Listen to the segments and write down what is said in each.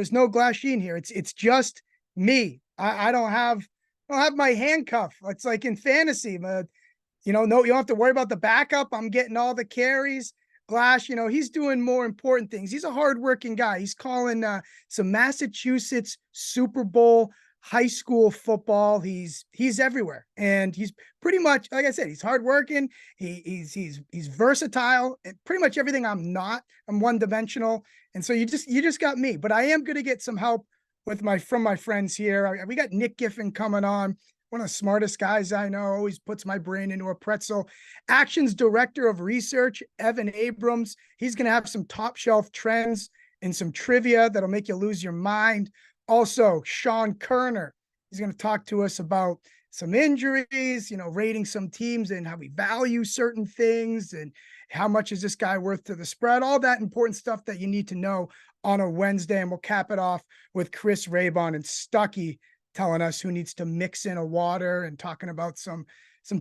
There's no Glasheen here. It's just me. I don't have my handcuff. It's like in fantasy, but no, you don't have to worry about the backup. I'm getting all the carries. Glash, he's doing more important things. He's a hardworking guy. He's calling some Massachusetts Super Bowl high school football. He's everywhere, and he's pretty much, like I said, he's hardworking. He's versatile, and pretty much everything I'm not. I'm one dimensional, and so you just got me. But I am going to get some help from my friends here. We got Nick Giffen coming on. One of the smartest guys I know, always puts my brain into a pretzel. Actions Director of Research, Evan Abrams. He's going to have some top shelf trends and some trivia that'll make you lose your mind. Also, Sean Koerner. He's going to talk to us about some injuries, rating some teams and how we value certain things and how much is this guy worth to the spread, all that important stuff that you need to know on a Wednesday. And we'll cap it off with Chris Raybon and Stuckey telling us who needs to mix in a water and talking about some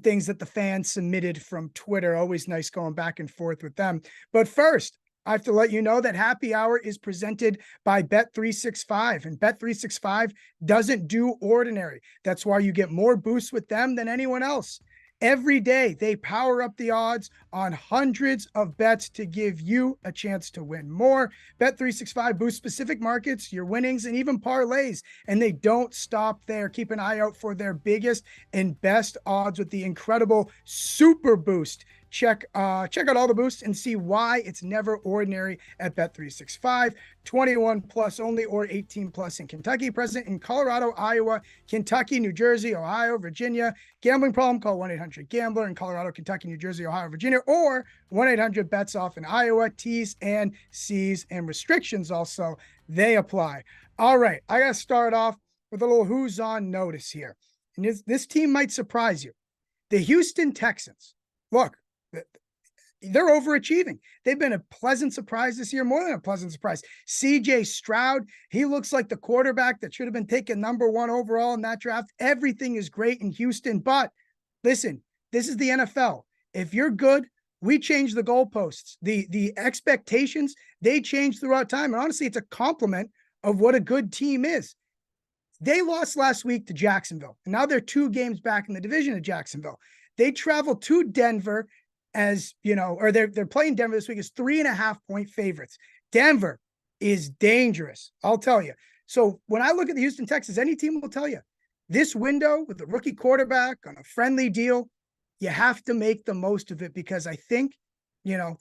things that the fans submitted from Twitter. Always nice going back and forth with them. But first, I have to let you know that Happy Hour is presented by Bet365, and Bet365 doesn't do ordinary. That's why you get more boosts with them than anyone else. Every day, they power up the odds on hundreds of bets to give you a chance to win more. Bet365 boosts specific markets, your winnings, and even parlays, and they don't stop there. Keep an eye out for their biggest and best odds with the incredible Super Boost. Check out all the boosts and see why it's never ordinary at Bet365. 21 plus only or 18 plus in Kentucky. Present in Colorado, Iowa, Kentucky, New Jersey, Ohio, Virginia. Gambling problem? Call 1-800-GAMBLER in Colorado, Kentucky, New Jersey, Ohio, Virginia, or 1-800-BETS-OFF in Iowa. T's and C's and restrictions also, they apply. All right, I got to start off with a little who's on notice here. And this team might surprise you. The Houston Texans. Look, they're overachieving. They've been a pleasant surprise this year, more than a pleasant surprise. CJ Stroud, he looks like the quarterback that should have been taken number 1 overall in that draft. Everything is great in Houston, but listen, this is the NFL. If you're good, we change the goalposts. The expectations, they change throughout time. And honestly, it's a compliment of what a good team is. They lost last week to Jacksonville, and now they're 2 games back in the division of Jacksonville. They travel to Denver or they're playing Denver this week as 3.5-point favorites. Denver is dangerous, I'll tell you. So when I look at the Houston Texans, any team will tell you this window with a rookie quarterback on a friendly deal, you have to make the most of it, because I think,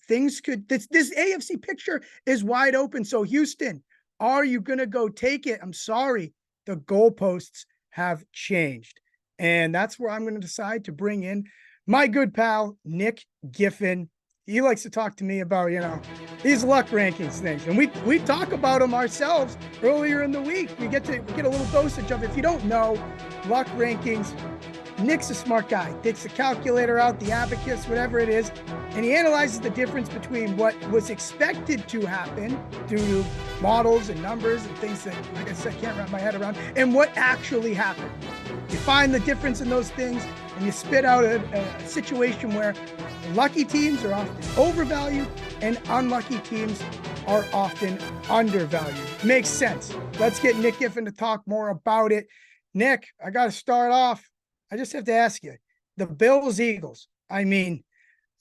things could, this AFC picture is wide open. So Houston, are you going to go take it? I'm sorry. The goalposts have changed. And that's where I'm going to decide to bring in my good pal, Nick Giffen. He likes to talk to me about, these luck rankings things. And we talk about them ourselves earlier in the week. We get a little dosage of it. If you don't know, luck rankings, Nick's a smart guy. Takes the calculator out, the abacus, whatever it is, and he analyzes the difference between what was expected to happen due to models and numbers and things that, like I said, I can't wrap my head around, and what actually happened. You find the difference in those things, and you spit out a situation where lucky teams are often overvalued and unlucky teams are often undervalued. Makes sense. Let's get Nick Giffen to talk more about it. Nick, I got to start off. I just have to ask you, the Bills-Eagles. I mean,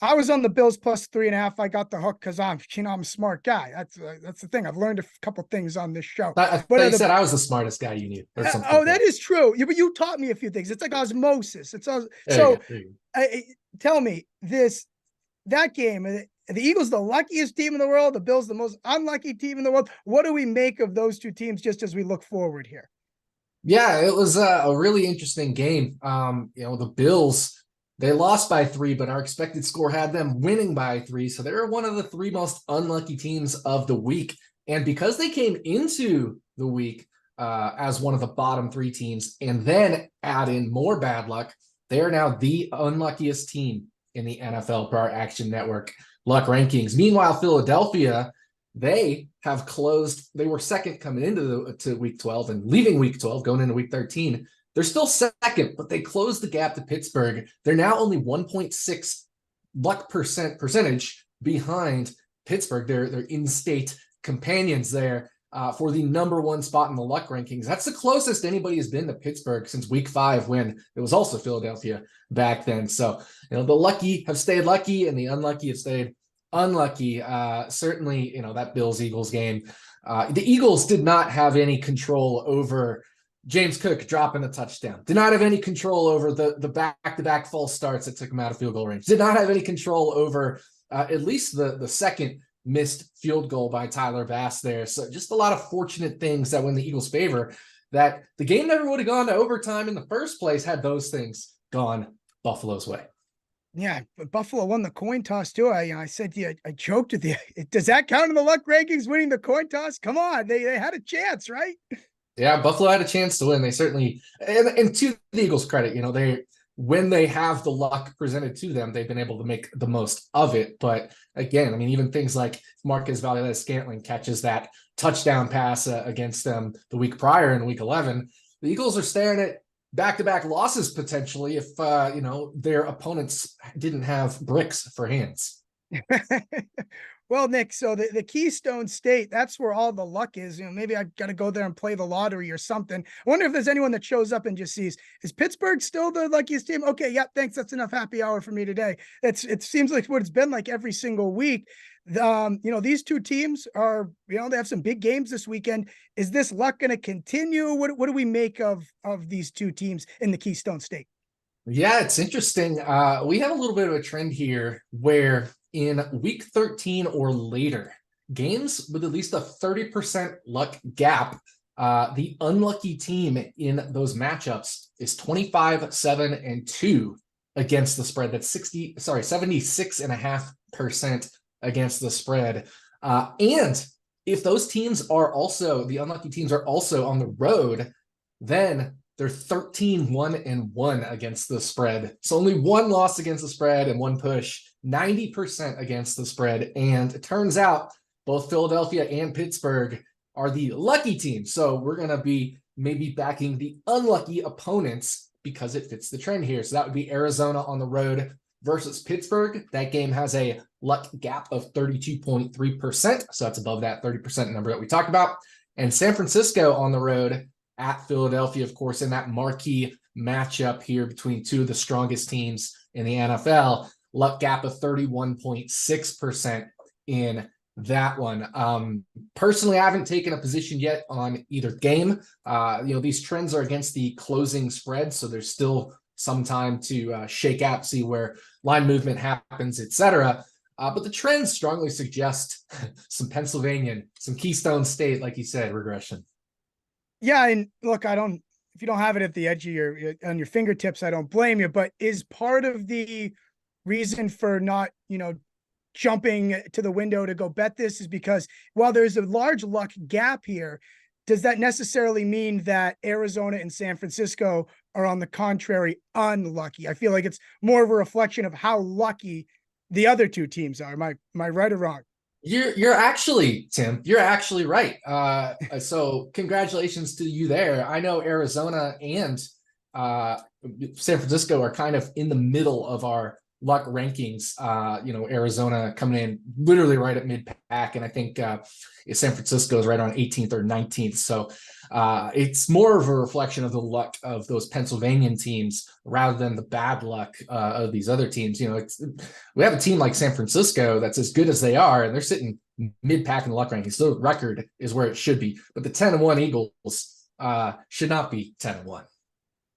I was on the Bills plus 3.5. I got the hook because I'm a smart guy. That's the thing. I've learned a couple things on this show. But you said I was the smartest guy you knew. Or something that is true. But you taught me a few things. It's like osmosis. Tell me that game. The Eagles, the luckiest team in the world. The Bills, the most unlucky team in the world. What do we make of those two teams just as we look forward here? Yeah, it was a really interesting game. The Bills, they lost by 3, but our expected score had them winning by 3. So they were one of the 3 most unlucky teams of the week. And because they came into the week as one of the bottom 3 teams and then add in more bad luck, they are now the unluckiest team in the NFL per our Action Network luck rankings. Meanwhile, Philadelphia, they have closed. They were second coming into to week 12 and leaving week 12, going into week 13. They're still second, but they closed the gap to Pittsburgh. They're now only 1.6 luck percentage behind Pittsburgh. They're in-state companions there. for the #1 spot in the luck rankings. That's the closest anybody has been to Pittsburgh since week 5, when it was also Philadelphia back then. So, the lucky have stayed lucky and the unlucky have stayed unlucky. Certainly, that Bills-Eagles game, the Eagles did not have any control over James Cook dropping a touchdown. Did not have any control over the back-to-back false starts that took him out of field goal range. Did not have any control over at least the second missed field goal by Tyler Bass there. So just a lot of fortunate things that win the Eagles' favor, that the game never would have gone to overtime in the first place had those things gone Buffalo's way. Yeah, but Buffalo won the coin toss too. I said, yeah, I joked with you. Does that count in the luck rankings, winning the coin toss? Come on, they had a chance, right? Yeah, Buffalo had a chance to win. They certainly, and to the Eagles' credit, when they have the luck presented to them, they've been able to make the most of it. But again, even things like Marquez Valdes-Scantling catches that touchdown pass against them the week prior in week 11, the Eagles are staring at back-to-back losses potentially if, their opponents didn't have bricks for hands. Well, Nick, so the Keystone State, that's where all the luck is. Maybe I got to go there and play the lottery or something. I wonder if there's anyone that shows up and just sees, is Pittsburgh still the luckiest team? Okay, yep, thanks. That's enough happy hour for me today. It seems like what it's been like every single week. These two teams are, they have some big games this weekend. Is this luck going to continue? What do we make of these two teams in the Keystone State? Yeah, it's interesting. We have a little bit of a trend here where in week 13 or later, games with at least a 30% luck gap, the unlucky team in those matchups is 25-7-2 against the spread. That's 76.5% against the spread. And if those teams are also, the unlucky teams are also on the road, then they're 13-1-1 against the spread. So only one loss against the spread and one push, 90% against the spread. And it turns out both Philadelphia and Pittsburgh are the lucky teams. So we're going to be maybe backing the unlucky opponents because it fits the trend here. So that would be Arizona on the road versus Pittsburgh. That game has a luck gap of 32.3%. So that's above that 30% number that we talked about. And San Francisco on the road at Philadelphia, of course, in that marquee matchup here between two of the strongest teams in the NFL, luck gap of 31.6% in that one. Personally, I haven't taken a position yet on either game. These trends are against the closing spread, so there's still some time to shake out, see where line movement happens, etc. But the trends strongly suggest some Pennsylvania, some Keystone State, like you said, regression. Yeah, and look, if you don't have it at the edge of on your fingertips, I don't blame you. But is part of the reason for not, jumping to the window to go bet this is because while there's a large luck gap here, does that necessarily mean that Arizona and San Francisco are, on the contrary, unlucky? I feel like it's more of a reflection of how lucky the other two teams are. Am I right or wrong? You're actually, Tim, you're actually right. So congratulations to you there. I know Arizona and San Francisco are kind of in the middle of our luck rankings. Arizona coming in literally right at mid-pack, and I think San Francisco is right on 18th or 19th. So it's more of a reflection of the luck of those Pennsylvania teams rather than the bad luck of these other teams. We have a team like San Francisco that's as good as they are, and they're sitting mid-pack in the luck rankings. So the record is where it should be, but the 10-1 Eagles should not be 10-1.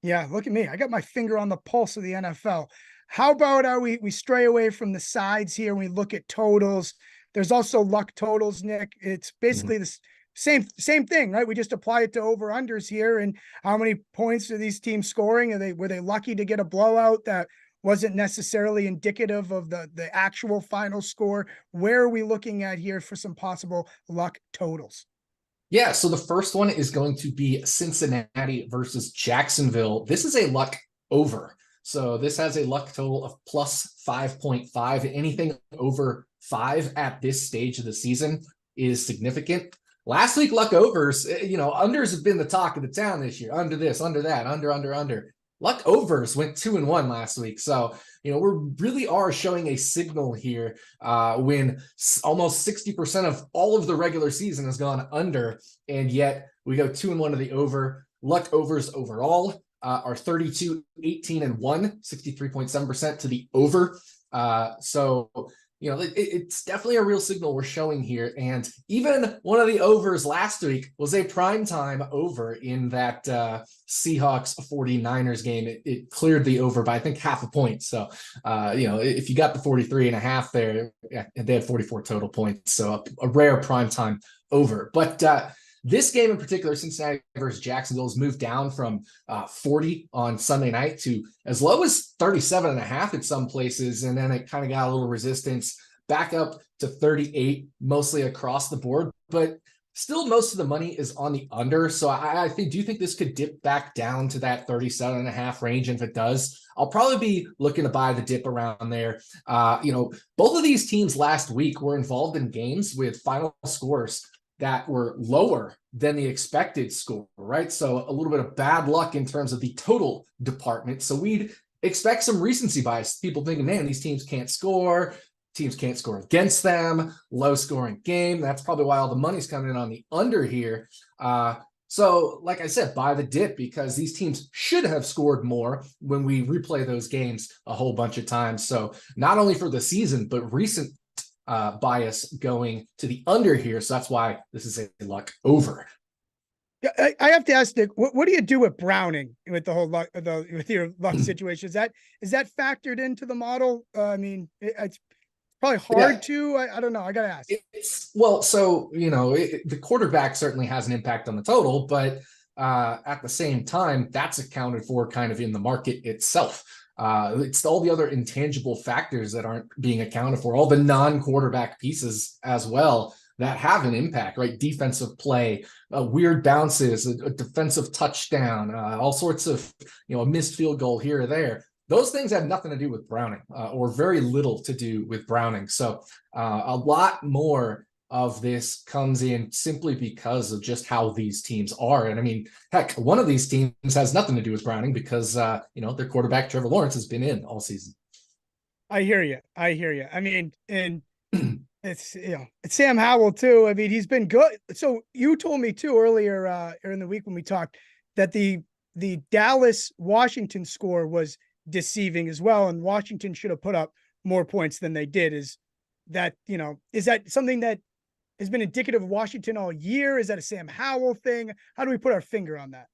Yeah, look at me. I got my finger on the pulse of the NFL. How about we stray away from the sides here and we look at totals? There's also luck totals, Nick. It's basically the same thing, right? We just apply it to over-unders here, and how many points are these teams scoring? Were they lucky to get a blowout that wasn't necessarily indicative of the actual final score? Where are we looking at here for some possible luck totals? Yeah, so the first one is going to be Cincinnati versus Jacksonville. This is a luck over. So this has a luck total of plus 5.5. Anything over 5 at this stage of the season is significant. Last week, luck overs, unders have been the talk of the town this year. Under this, under that, under. Luck overs went 2-1 last week. So, we really are showing a signal here when almost 60% of all of the regular season has gone under, and yet we go 2-1 to the over. Luck overs overall are 32, 18, and 1, 63.7% to the over. So, it's definitely a real signal we're showing here. And even one of the overs last week was a primetime over in that Seahawks 49ers game. It cleared the over by, I think, half a point. So, if you got the 43.5 there, they had 44 total points. So a rare primetime over. But this game in particular, Cincinnati versus Jacksonville, has moved down from 40 on Sunday night to as low as 37.5 in some places. And then it kind of got a little resistance back up to 38, mostly across the board. But still, most of the money is on the under. So I do think this could dip back down to that 37.5 range. And if it does, I'll probably be looking to buy the dip around there. Both of these teams last week were involved in games with final scores that were lower than the expected score, right? So a little bit of bad luck in terms of the total department. So we'd expect some recency bias. People thinking, man, these teams can't score against them, low scoring game. That's probably why all the money's coming in on the under here. So like I said, buy the dip, because these teams should have scored more when we replay those games a whole bunch of times. So not only for the season, but recent bias going to the under here. So that's why this is a luck over. I have to ask Nick, what do you do with Browning with the whole luck, with your luck situation? Is that factored into the model? It's probably hard to. I don't know. I gotta ask. The quarterback certainly has an impact on the total, but at the same time, that's accounted for kind of in the market itself. It's all the other intangible factors that aren't being accounted for, all the non-quarterback pieces as well that have an impact, right? Defensive play, weird bounces, a defensive touchdown, all sorts of, a missed field goal here or there. Those things have nothing to do with Browning, or very little to do with Browning. So a lot more of this comes in simply because of just how these teams are. And I mean, heck, one of these teams has nothing to do with Browning because, their quarterback, Trevor Lawrence, has been in all season. I hear you. I mean, and it's Sam Howell too. I mean, he's been good. So you told me too earlier in the week when we talked that the Dallas Washington score was deceiving as well. And Washington should have put up more points than they did. Is that something that has been indicative of Washington all year? Is that a Sam Howell thing? How do we put our finger on that?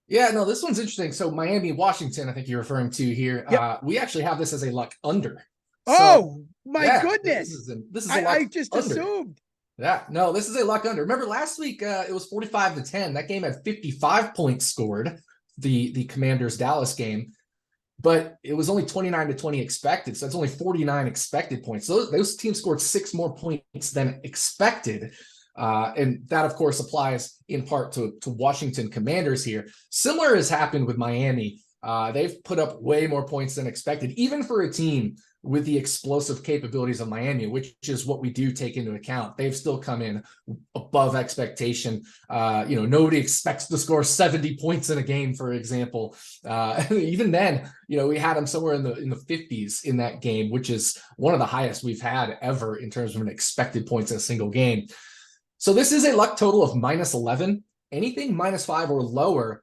Yeah, no, this one's interesting. So Miami, Washington, I think you're referring to here. Yep. We actually have this as a luck under. Oh, my goodness. This is I just under. Assumed. Yeah, no, this is a luck under. Remember last week, it was 45-10. That game had 55 points scored, the Commanders Dallas game, but it was only 29-20 expected. So that's only 49 expected points. So those teams scored 6 more points than expected. And that, of course, applies in part to Washington Commanders here. Similar has happened with Miami. They've put up way more points than expected, even for a team with the explosive capabilities of Miami, which is what we do take into account. They've still come in above expectation. Nobody expects to score 70 points in a game, for example. Even then, we had them somewhere in the 50s in that game, which is one of the highest we've had ever in terms of an expected points in a single game. So this is a luck total of -11. Anything -5 or lower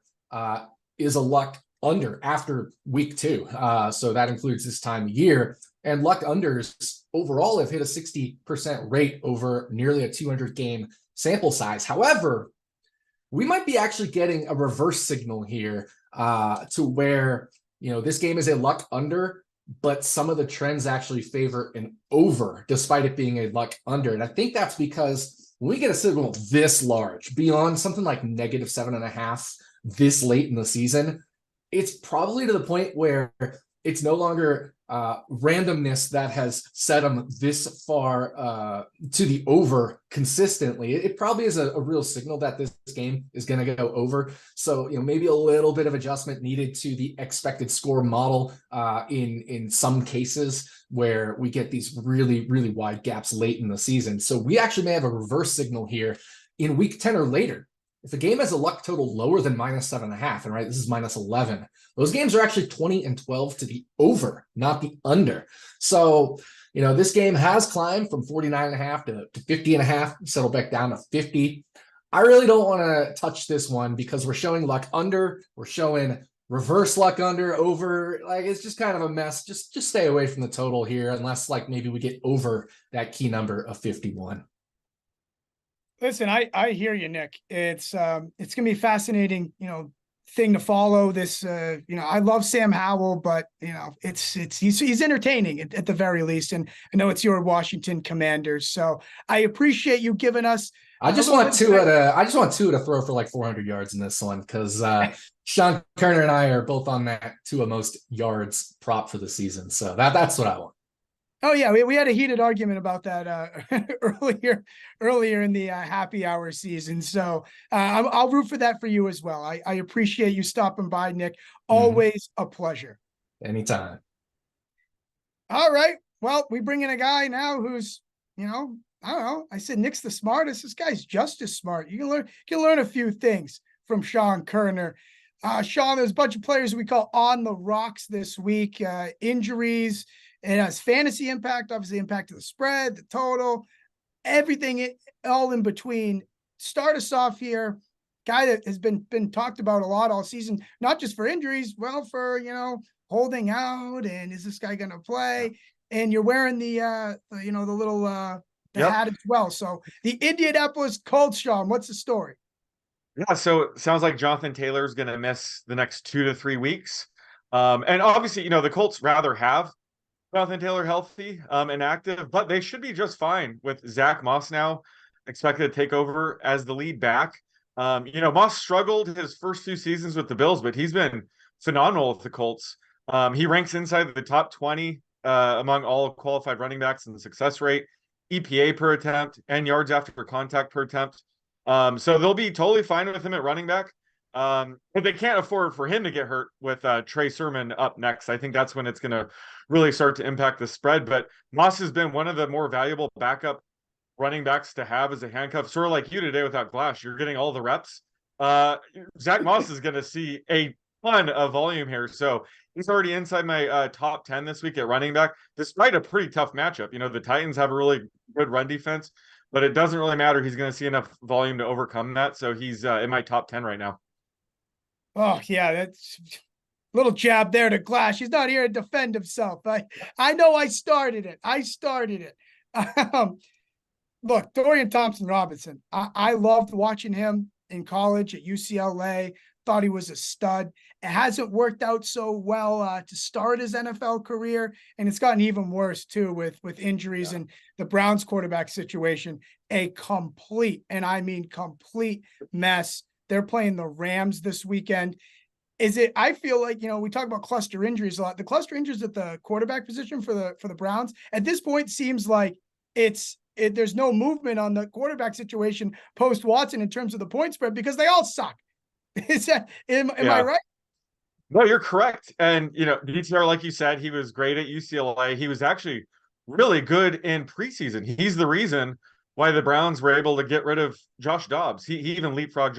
is a luck under after week 2. So that includes this time of year. And luck unders overall have hit a 60% rate over nearly a 200 game sample size. However, we might be actually getting a reverse signal here to where, this game is a luck under, but some of the trends actually favor an over despite it being a luck under. And I think that's because when we get a signal this large, beyond something like -7.5 this late in the season, it's probably to the point where it's no longer randomness that has set them this far to the over consistently. It probably is a real signal that this game is going to go over. So, maybe a little bit of adjustment needed to the expected score model in some cases where we get these really, really wide gaps late in the season. So we actually may have a reverse signal here in week 10 or later. If a game has a luck total lower than -7.5, and right, this is -11, those games are actually 20-12 to the over, not the under. So, this game has climbed from 49.5 to 50.5, settled back down to 50. I really don't want to touch this one because we're showing luck under, we're showing reverse luck under, over. Like, it's just kind of a mess. Just stay away from the total here, unless maybe we get over that key number of 51. Listen, I hear you, Nick. It's going to be fascinating, thing to follow. This, I love Sam Howell, but he's entertaining at the very least. And I know it's your Washington Commanders, so I appreciate you giving us. I just want Tua to throw for like 400 yards in this one because Sean Koerner and I are both on that Tua most yards prop for the season. So that's what I want. Oh yeah, we had a heated argument about that earlier in the happy hour season. So I'll root for that for you as well. I appreciate you stopping by, Nick. Always a pleasure. Anytime. All right. Well, we bring in a guy now who's, I don't know. I said Nick's the smartest. This guy's just as smart. You can learn a few things from Sean Koerner. Sean, there's a bunch of players we call on the rocks this week. Injuries. It has fantasy impact, obviously impact to the spread, the total, everything all in between. Start us off here. Guy that has been talked about a lot all season, not just for injuries, well, for, holding out. And is this guy going to play? Yeah. And you're wearing the little hat as well. So the Indianapolis Colts, Sean, what's the story? Yeah, so it sounds like Jonathan Taylor is going to miss the next 2 to 3 weeks. And obviously, the Colts rather have Jonathan Taylor healthy and active, but they should be just fine with Zach Moss now expected to take over as the lead back. Moss struggled his first few seasons with the Bills, but he's been phenomenal with the Colts. He ranks inside the top 20 among all qualified running backs in the success rate, EPA per attempt, and yards after contact per attempt. So they'll be totally fine with him at running back. But they can't afford for him to get hurt with Trey Sermon up next. I think that's when it's going to really start to impact the spread. But Moss has been one of the more valuable backup running backs to have as a handcuff, sort of like you today without Glass. You're getting all the reps. Zach Moss is going to see a ton of volume here. So he's already inside my top 10 this week at running back, despite a pretty tough matchup. The Titans have a really good run defense, but it doesn't really matter. He's going to see enough volume to overcome that. So he's in my top 10 right now. Oh, yeah, that's a little jab there to Glass. He's not here to defend himself. I know I started it. Look, Dorian Thompson-Robinson, I loved watching him in college at UCLA. Thought he was a stud. It hasn't worked out so well to start his NFL career, and it's gotten even worse, too, with injuries and the Browns quarterback situation. A complete, and I mean complete mess. They're playing the Rams this weekend. I feel like, we talk about cluster injuries a lot. The cluster injuries at the quarterback position for the Browns at this point seems like there's no movement on the quarterback situation post Watson in terms of the point spread because they all suck. Am I right? No, you're correct. And, DTR, like you said, he was great at UCLA. He was actually really good in preseason. He's the reason why the Browns were able to get rid of Josh Dobbs. He even leapfrogged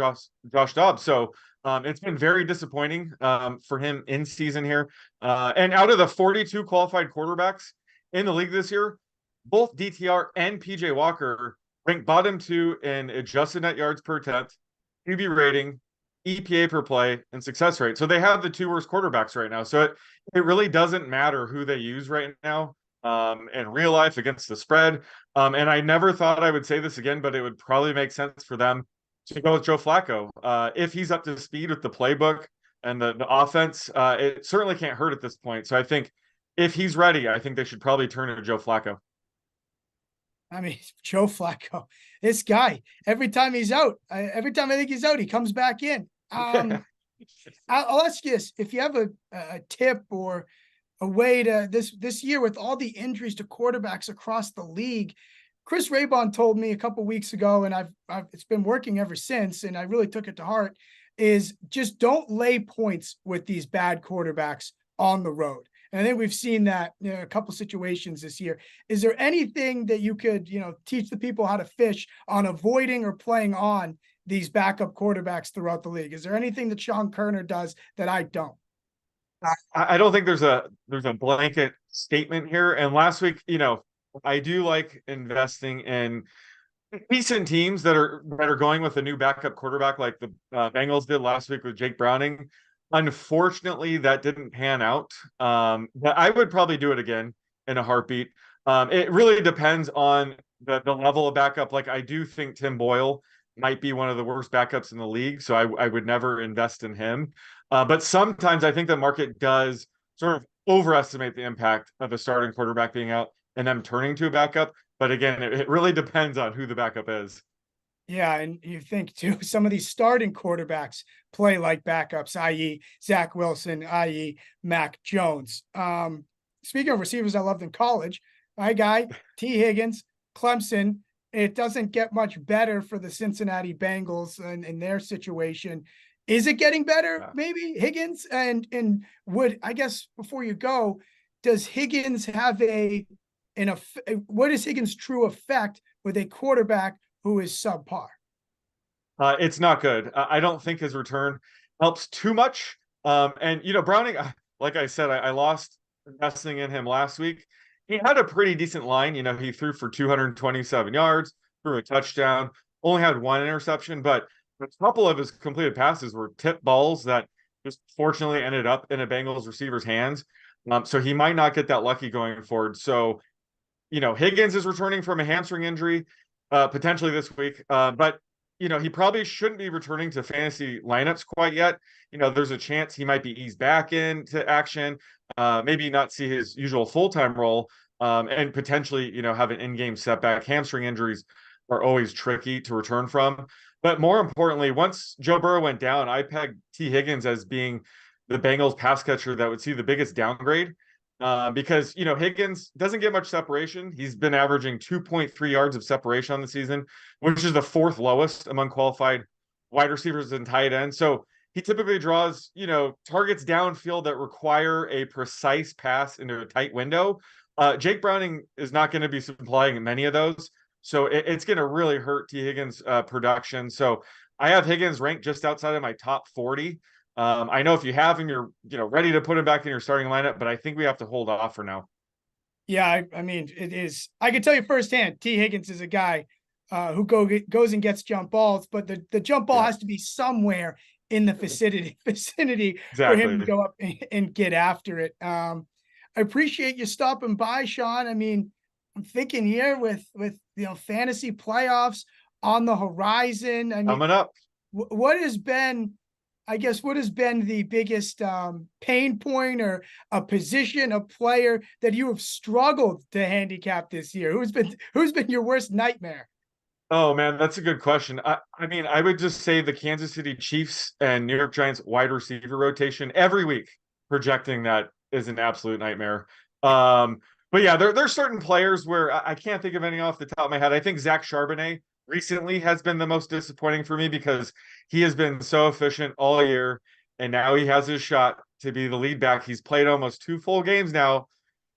Josh Dobbs. So it's been very disappointing for him in season here. And out of the 42 qualified quarterbacks in the league this year, both DTR and PJ Walker ranked bottom 2 in adjusted net yards per attempt, QB rating, EPA per play, and success rate. So they have the 2 worst quarterbacks right now. So it really doesn't matter who they use right now in real life against the spread. And I never thought I would say this again, but it would probably make sense for them to go with Joe Flacco. If he's up to speed with the playbook and the offense, it certainly can't hurt at this point. So I think if he's ready, I think they should probably turn to Joe Flacco. I mean, Joe Flacco, this guy, every time he's out, every time I think he's out, he comes back in. I'll ask you this, if you have a tip or a way to this year with all the injuries to quarterbacks across the league. Chris Raybon told me a couple weeks ago, and I've it's been working ever since, and I really took it to heart, is just don't lay points with these bad quarterbacks on the road. And I think we've seen that in a couple situations this year. Is there anything that you could, teach the people how to fish on avoiding or playing on these backup quarterbacks throughout the league? Is there anything that Sean Koerner does that I don't? I don't think there's a blanket statement here. And last week, I do like investing in decent teams that are going with a new backup quarterback, like the Bengals did last week with Jake Browning. Unfortunately, that didn't pan out. But I would probably do it again in a heartbeat. It really depends on the level of backup. Like, I do think Tim Boyle might be one of the worst backups in the league, so I would never invest in him. But sometimes I think the market does sort of overestimate the impact of a starting quarterback being out and them turning to a backup. But again, it really depends on who the backup is. Yeah, and you think too, some of these starting quarterbacks play like backups, i.e. Zach Wilson, i.e. Mac Jones. Speaking of receivers I loved in college, my guy, T. Higgins, Clemson. It doesn't get much better for the Cincinnati Bengals in their situation. Is it getting better? Yeah. Maybe Higgins and would, I guess before you go, does Higgins have what is Higgins' true effect with a quarterback who is subpar? It's not good. I don't think his return helps too much. And Browning, like I said, I lost investing in him last week. He had a pretty decent line. He threw for 227 yards, threw a touchdown, only had one interception, but a couple of his completed passes were tip balls that just fortunately ended up in a Bengals receiver's hands. So he might not get that lucky going forward. So, Higgins is returning from a hamstring injury, potentially this week. But he probably shouldn't be returning to fantasy lineups quite yet. There's a chance he might be eased back into action, maybe not see his usual full-time role, and potentially, have an in-game setback. Hamstring injuries are always tricky to return from. But more importantly, once Joe Burrow went down, I pegged T. Higgins as being the Bengals pass catcher that would see the biggest downgrade. Because Higgins doesn't get much separation. He's been averaging 2.3 yards of separation on the season, which is the fourth lowest among qualified wide receivers and tight ends. So he typically draws, targets downfield that require a precise pass into a tight window. Jake Browning is not going to be supplying many of those. So it's going to really hurt T. Higgins' production. So I have Higgins ranked just outside of my top 40. I know if you have him, you're ready to put him back in your starting lineup, but I think we have to hold off for now. Yeah, I mean, it is. I can tell you firsthand, T. Higgins is a guy who goes and gets jump balls, but the jump ball has to be somewhere in the vicinity Exactly. for him to go up and get after it. I appreciate you stopping by, Sean. I mean, I'm thinking here with fantasy playoffs on the horizon. I mean, coming up, what has been the biggest pain point or a position, a player that you have struggled to handicap this year? Who's been your worst nightmare? Oh man, that's a good question. I mean, I would just say the Kansas City Chiefs and New York Giants wide receiver rotation every week. Projecting that is an absolute nightmare. But yeah, there's certain players where I can't think of any off the top of my head. I think Zach Charbonnet recently has been the most disappointing for me because he has been so efficient all year, and now he has his shot to be the lead back. He's played almost 2 full games now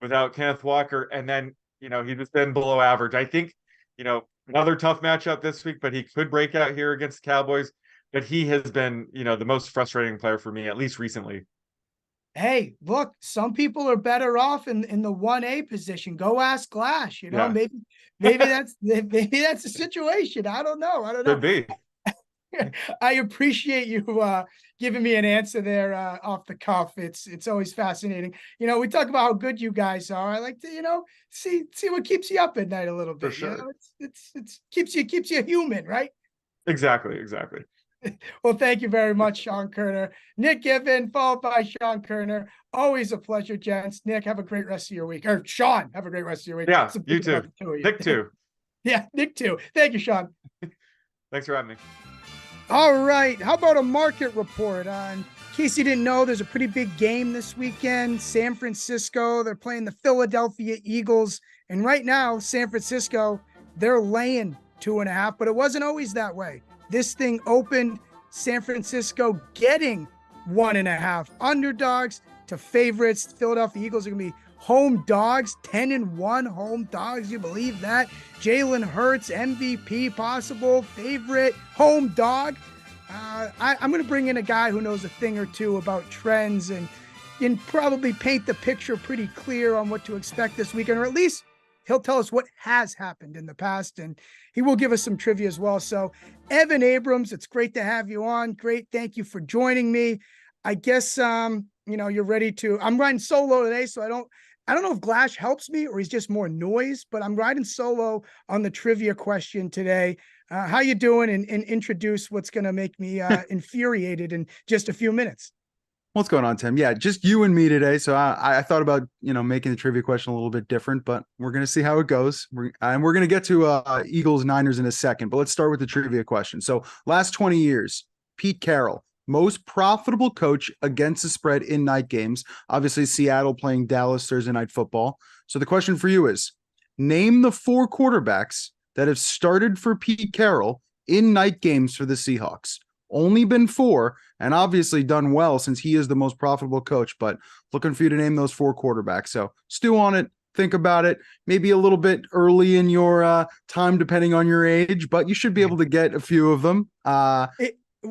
without Kenneth Walker, and then he's just been below average. I think another tough matchup this week, but he could break out here against the Cowboys. But he has been the most frustrating player for me, at least recently. Hey, look, some people are better off in the 1A position. Go ask Glash. Maybe that's the situation. I don't know. Could be. I appreciate you giving me an answer there off the cuff. It's always fascinating. We talk about how good you guys are. I like to see what keeps you up at night a little bit. For sure. It's keeps you human, right? Exactly. Well, thank you very much, Sean Koerner. Nick Giffen, followed by Sean Koerner. Always a pleasure, gents. Nick, have a great rest of your week. Or Sean, have a great rest of your week. Yeah, you too. Nick too. Yeah, Nick too. Thank you, Sean. Thanks for having me. All right. How about a market report? In case you didn't know, there's a pretty big game this weekend. San Francisco, they're playing the Philadelphia Eagles. And right now, San Francisco, they're laying 2.5, but it wasn't always that way. This thing opened San Francisco getting 1.5 underdogs to favorites. Philadelphia Eagles are going to be home dogs, 10-1 home dogs. You believe that? Jalen Hurts, MVP, possible favorite, home dog. I'm going to bring in a guy who knows a thing or two about trends and, can probably paint the picture pretty clear on what to expect this weekend, or at least he'll tell us what has happened in the past, and he will give us some trivia as well. So Evan Abrams, it's great to have you on. Great. Thank you for joining me. I guess, you're ready to, I'm riding solo today, so I don't know if Glash helps me or he's just more noise, but I'm riding solo on the trivia question today. How you doing? And introduce what's going to make me infuriated in just a few minutes. What's going on, Tim? Yeah, just you and me today. So I thought about, making the trivia question a little bit different, but we're going to see how it goes. We're going to get to Eagles Niners in a second, but let's start with the trivia question. So last 20 years, Pete Carroll, most profitable coach against the spread in night games. Obviously, Seattle playing Dallas Thursday Night Football. So the question for you is, name the 4 quarterbacks that have started for Pete Carroll in night games for the Seahawks. Only been 4, and obviously done well since he is the most profitable coach, but looking for you to name those 4 quarterbacks. So stew on it, think about it, maybe a little bit early in your time, depending on your age, but you should be able to get a few of them.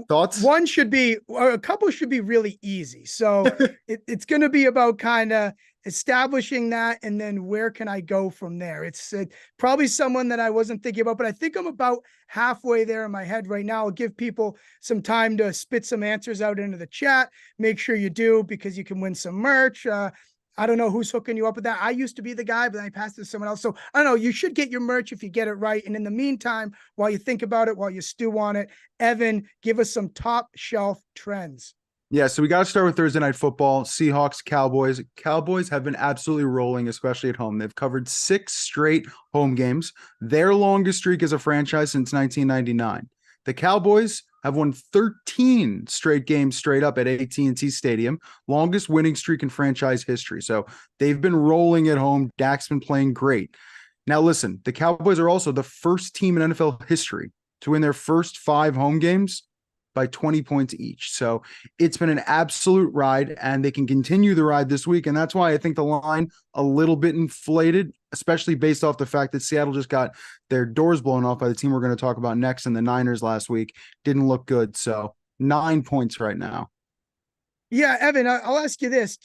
Thoughts? A couple should be really easy. So it's going to be about kind of establishing that, and then where can I go from there? It's probably someone that I wasn't thinking about, but I think I'm about halfway there in my head right now. I'll give people some time to spit some answers out into the chat. Make sure you do, because you can win some merch. I don't know who's hooking you up with that. I used to be the guy, but then I passed it to someone else. So I don't know. You should get your merch if you get it right. And in the meantime, while you think about it, while you stew on it, Evan, give us some top shelf trends. Yeah, so we got to start with Thursday Night Football. Seahawks, Cowboys. Cowboys have been absolutely rolling, especially at home. They've covered 6 straight home games, their longest streak as a franchise since 1999. The Cowboys have won 13 straight games straight up at AT&T Stadium, longest winning streak in franchise history. So they've been rolling at home. Dak's been playing great. Now listen, the Cowboys are also the first team in NFL history to win their first 5 home games by 20 points each. So it's been an absolute ride, and they can continue the ride this week. And that's why I think the line a little bit inflated, especially based off the fact that Seattle just got their doors blown off by the team we're going to talk about next, and the Niners last week didn't look good. So 9 points right now. Yeah, Evan, I'll ask you this.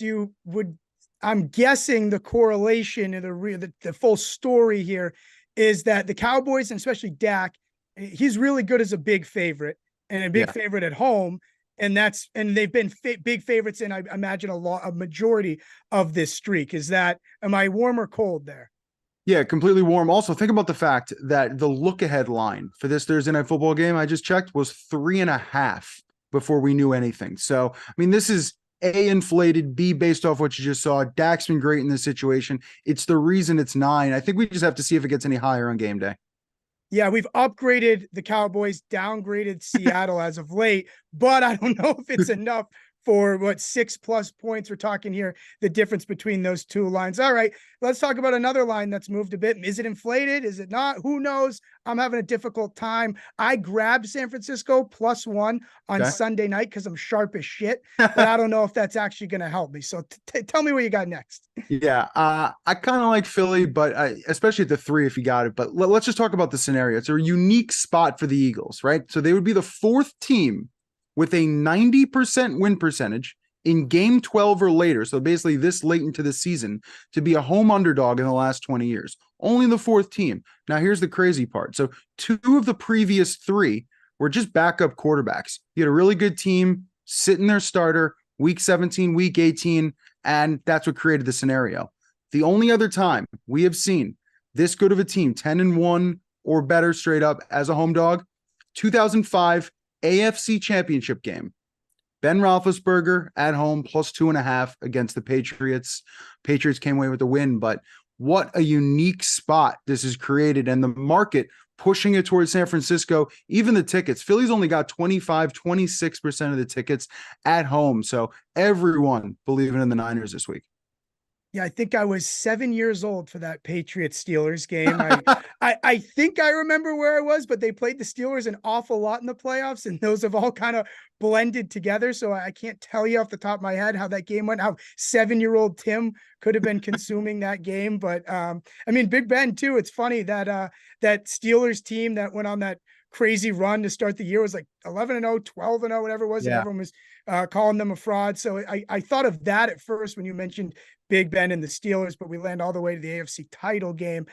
I'm guessing the correlation and the full story here is that the Cowboys, and especially Dak, he's really good as a big favorite. And a big favorite at home, and they've been big favorites in, I imagine, a majority of this streak. Am I warm or cold there? Yeah, completely warm. Also, think about the fact that the look-ahead line for this Thursday Night Football game I just checked was 3.5 before we knew anything. So, I mean, this is A, inflated, B, based off what you just saw. Dak's been great in this situation. It's the reason it's 9. I think we just have to see if it gets any higher on game day. Yeah, we've upgraded the Cowboys, downgraded Seattle as of late, but I don't know if it's enough for 6+ points. We're talking here, the difference between those 2 lines. All right, let's talk about another line that's moved a bit. Is it inflated? Is it not? Who knows? I'm having a difficult time. I grabbed San Francisco +1 on Sunday night because I'm sharp as shit, but I don't know if that's actually going to help me. So tell me what you got next. Yeah, I kind of like Philly, but especially at the 3 if you got it. But let's just talk about the scenario. It's a unique spot for the Eagles, right? So they would be the 4th team with a 90% win percentage in game 12 or later. So basically this late into the season to be a home underdog in the last 20 years. Only the 4th team. Now here's the crazy part. So 2 of the previous 3 were just backup quarterbacks. You had a really good team sitting their starter week 17, week 18, and that's what created the scenario. The only other time we have seen this good of a team, 10-1 or better straight up as a home dog, 2005 AFC Championship game. Ben Roethlisberger at home +2.5 against the Patriots. Patriots came away with the win, but what a unique spot this has created, and the market pushing it towards San Francisco. Even the tickets, Philly's only got 26% of the tickets at home. So everyone believing in the Niners this week. Yeah, I think I was 7 years old for that Patriots Steelers game. I think I remember where I was, but they played the Steelers an awful lot in the playoffs, and those have all kind of blended together. So I can't tell you off the top of my head how that game went, how 7-year-old Tim could have been consuming that game. But I mean, Big Ben too. It's funny that that Steelers team that went on that crazy run to start the year. It was like 11-0, 12-0, whatever it was. Yeah. And everyone was calling them a fraud. So I thought of that at first when you mentioned Big Ben and the Steelers, but we land all the way to the AFC title game.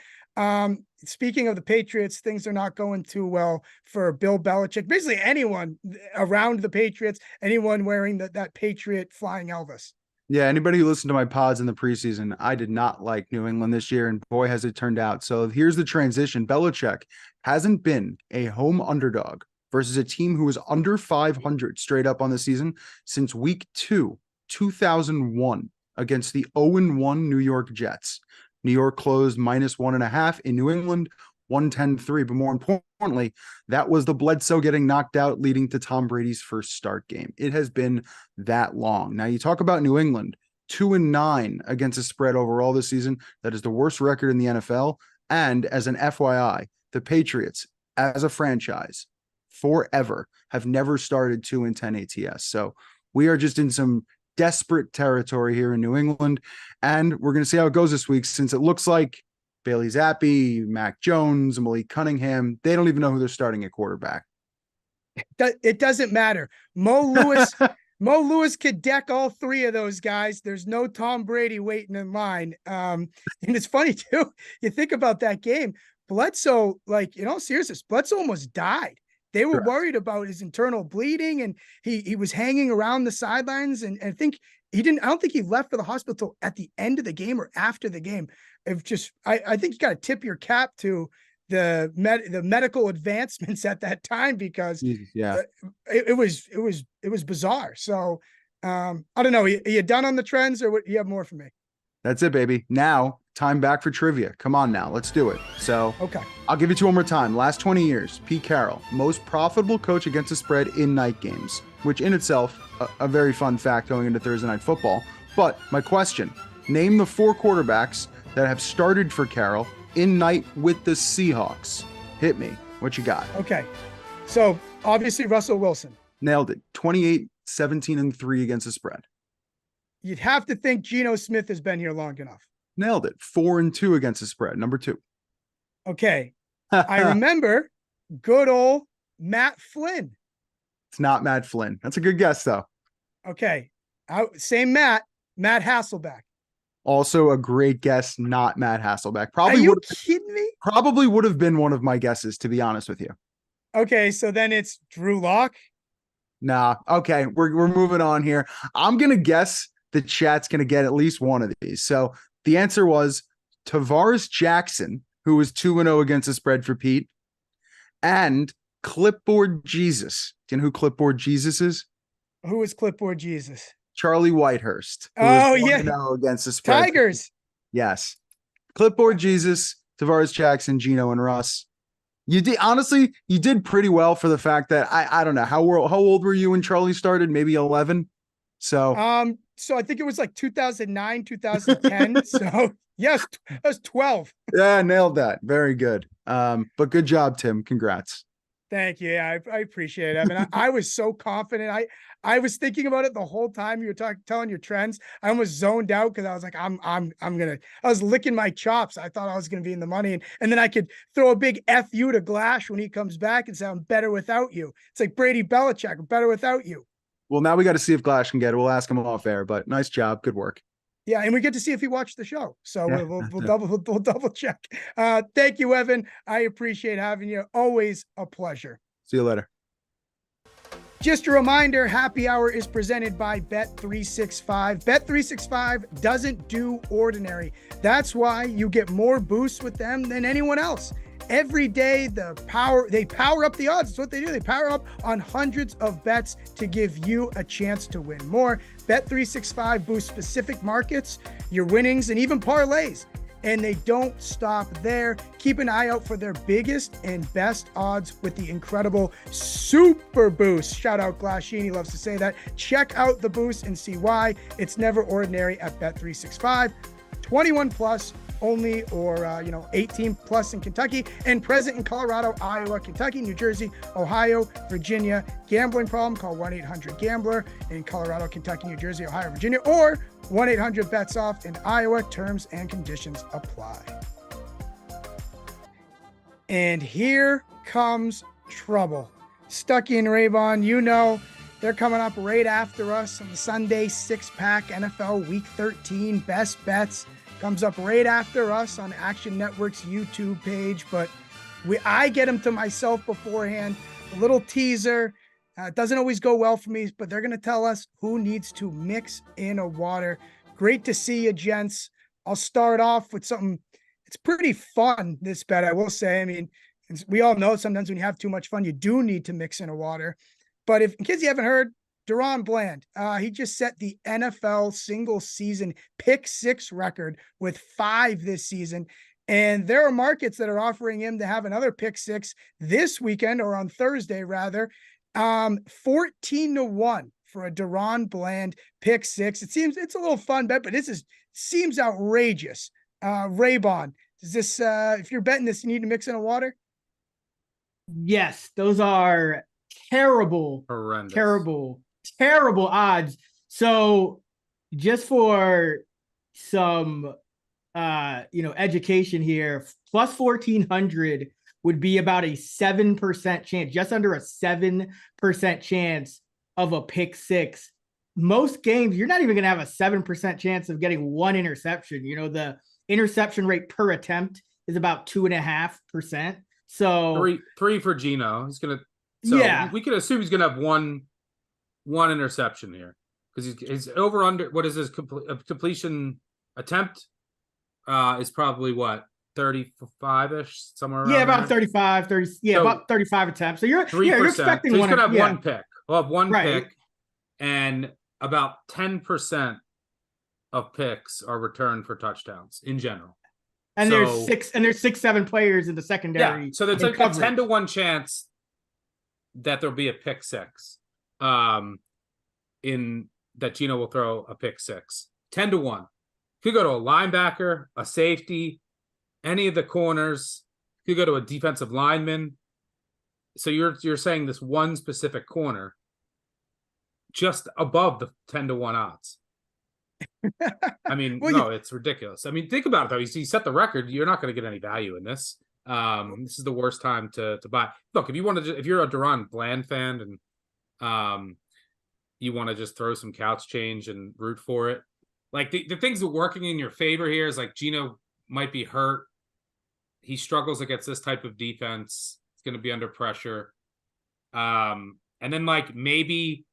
Speaking of the Patriots, things are not going too well for Bill Belichick. Basically anyone around the Patriots, anyone wearing that Patriot flying Elvis. Yeah, anybody who listened to my pods in the preseason, I did not like New England this year, and boy, has it turned out. So here's the transition. Belichick hasn't been a home underdog versus a team who was under 500 straight up on the season since week 2, 2001, against the 0-1 New York Jets. New York closed -1.5 in New England, 110-3. But more importantly, that was the Bledsoe getting knocked out, leading to Tom Brady's first start game. It has been that long. Now, you talk about New England, 2-9 against the spread overall this season. That is the worst record in the NFL. And as an FYI, the Patriots, as a franchise, forever have never started 2-10 ATS. So we are just in some desperate territory here in New England, and we're going to see how it goes this week, since it looks like Bailey Zappi, Mac Jones, Malik Cunningham, they don't even know who they're starting at quarterback. It doesn't matter. Mo Lewis could deck all three of those guys. There's no Tom Brady waiting in line. And it's funny too. You think about that game, Bledsoe, like, in all seriousness, Bledsoe almost died. They were worried about his internal bleeding, and he was hanging around the sidelines. And I think I don't think he left for the hospital till at the end of the game or after the game. I think you got to tip your cap to the medical advancements at that time, because it was bizarre. So I don't know. Are you done on the trends, or what? You have more for me? That's it, baby. Now, time back for trivia. Come on now, let's do it. So, okay, I'll give it to you one more time. Last 20 years, Pete Carroll, most profitable coach against the spread in night games, which in itself, a very fun fact going into Thursday Night Football. But my question, name the 4 quarterbacks that have started for Carroll in night with the Seahawks. Hit me. What you got? Okay, so obviously Russell Wilson. Nailed it. 28, 17, and 3 against the spread. You'd have to think Geno Smith has been here long enough. Nailed it. 4 and 2 against the spread. Number 2. Okay. I remember good old Matt Flynn. It's not Matt Flynn. That's a good guess, though. Okay. Same Matt Hasselbeck. Also a great guess, not Matt Hasselbeck. Are you kidding me? Probably would have been one of my guesses, to be honest with you. Okay, so then it's Drew Lock. Nah. Okay, we're moving on here. I'm gonna guess the chat's gonna get at least one of these. So the answer was Tavares Jackson, who was 2-0 against the spread for Pete, and Clipboard Jesus. Do you know who Clipboard Jesus is? Who is Clipboard Jesus? Charlie Whitehurst. Oh, yeah. Against the spread. Tigers. Yes. Clipboard Jesus, Tavares Jackson, Geno, and Russ. You did pretty well for the fact that I don't know how old were you when Charlie started? Maybe 11. So I think it was like 2009, 2010. So yes, I was 12. Yeah, nailed that. Very good. But good job, Tim. Congrats. Thank you. Yeah, I appreciate it. I mean, I was so confident. I was thinking about it the whole time you were telling your trends. I almost zoned out because I was like, I was licking my chops. I thought I was gonna be in the money, and then I could throw a big F you to Glash when he comes back and say, I'm better without you. It's like Brady Belichick, I'm better without you. Well, now we got to see if Glash can get it. We'll ask him off air, but nice job. Good work. Yeah, and we get to see if he watched the show. So yeah. we'll double check. Thank you, Evan. I appreciate having you. Always a pleasure. See you later. Just a reminder, Happy Hour is presented by Bet365. Bet365 doesn't do ordinary. That's why you get more boosts with them than anyone else. Every day, they power up the odds. That's what they do. They power up on hundreds of bets to give you a chance to win more. Bet365 boosts specific markets, your winnings, and even parlays. And they don't stop there. Keep an eye out for their biggest and best odds with the incredible Super Boost. Shout out Glasheen, he loves to say that. Check out the boost and see why. It's never ordinary at Bet365. 21 plus only, or 18 plus in Kentucky, and present in Colorado, Iowa, Kentucky, New Jersey, Ohio, Virginia. Gambling problem? Call 1-800-GAMBLER in Colorado, Kentucky, New Jersey, Ohio, Virginia, or 1-800-BETS-OFF in Iowa. Terms and conditions apply. And here comes trouble. Stuckey and Raybon, you know, they're coming up right after us on the Sunday six-pack NFL Week 13 Best Bets. Comes up right after us on Action Network's YouTube page, but I get them to myself beforehand. A little teaser. It doesn't always go well for me, but they're going to tell us who needs to mix in a water. Great to see you, gents. I'll start off with something. It's pretty fun, this bet, I will say. I mean, we all know sometimes when you have too much fun, you do need to mix in a water. But if, in case you haven't heard, Deron Bland, he just set the NFL single season pick six record with 5 this season. And there are markets that are offering him to have another pick six this weekend, or on Thursday rather, 14-1 for a Deron Bland pick six. It seems it's a little fun bet, but seems outrageous. Raybon, is this, if you're betting this, you need to mix in a water? Yes, those are terrible, horrendous, terrible odds. So just for some education here, plus 1400 would be about a 7% chance, just under a 7% chance of a pick six. Most games, you're not even going to have a 7% chance of getting one interception. You know, the interception rate per attempt is about 2.5%. So three for Gino. He's gonna. So yeah, we can assume he's gonna have one interception here because he's over under. What is his completion attempt? Is probably what, 35-ish, somewhere around. Yeah, about there? 35, 30. Yeah, so about 35 attempts. So you're 3%. You're expecting so he's gonna have yeah. one pick. We'll have one pick, and about 10% of picks are returned for touchdowns in general. And there's 6-7 players in the secondary. Yeah, so there's like coverage. A 10-1 chance that there'll be a pick six. In that Gino will throw a pick six. 10-1. Could go to a linebacker, a safety, any of the corners. Could go to a defensive lineman. So you're saying this one specific corner just above the 10-1 odds. I mean, no, it's ridiculous. I mean, think about it though. He set the record. You're not going to get any value in this. This is the worst time to buy. Look, if you want to, if you're a Deron Bland fan and you want to just throw some couch change and root for it, like the things that are working in your favor here is like Gino might be hurt. He struggles against this type of defense. It's going to be under pressure. And then like maybe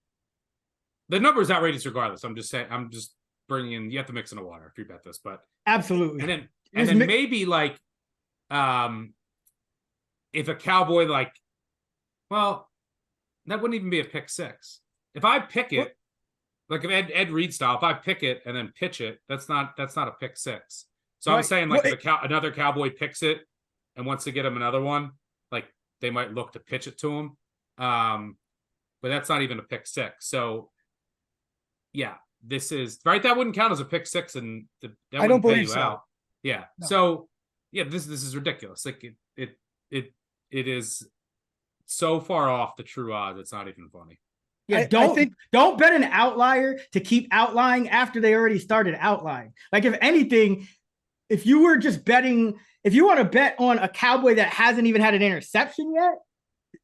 the number is outrageous regardless. I'm just saying. I'm just bringing in. You have to mix in a water if you bet this, but absolutely. And then maybe like, if a Cowboy like, well, that wouldn't even be a pick six. If I pick it, like if Ed Reed style, if I pick it and then pitch it, that's not a pick six. So I'm saying like if another Cowboy picks it and wants to get him another one, like they might look to pitch it to him. But that's not even a pick six. So yeah, this is right. That wouldn't count as a pick six, and that I don't believe so. Out. Yeah. No. So yeah, this is ridiculous. Like it is so far off the true odds. It's not even funny. Yeah, don't bet an outlier to keep outlying after they already started outlying. Like if anything, if you were just betting, if you want to bet on a Cowboy that hasn't even had an interception yet,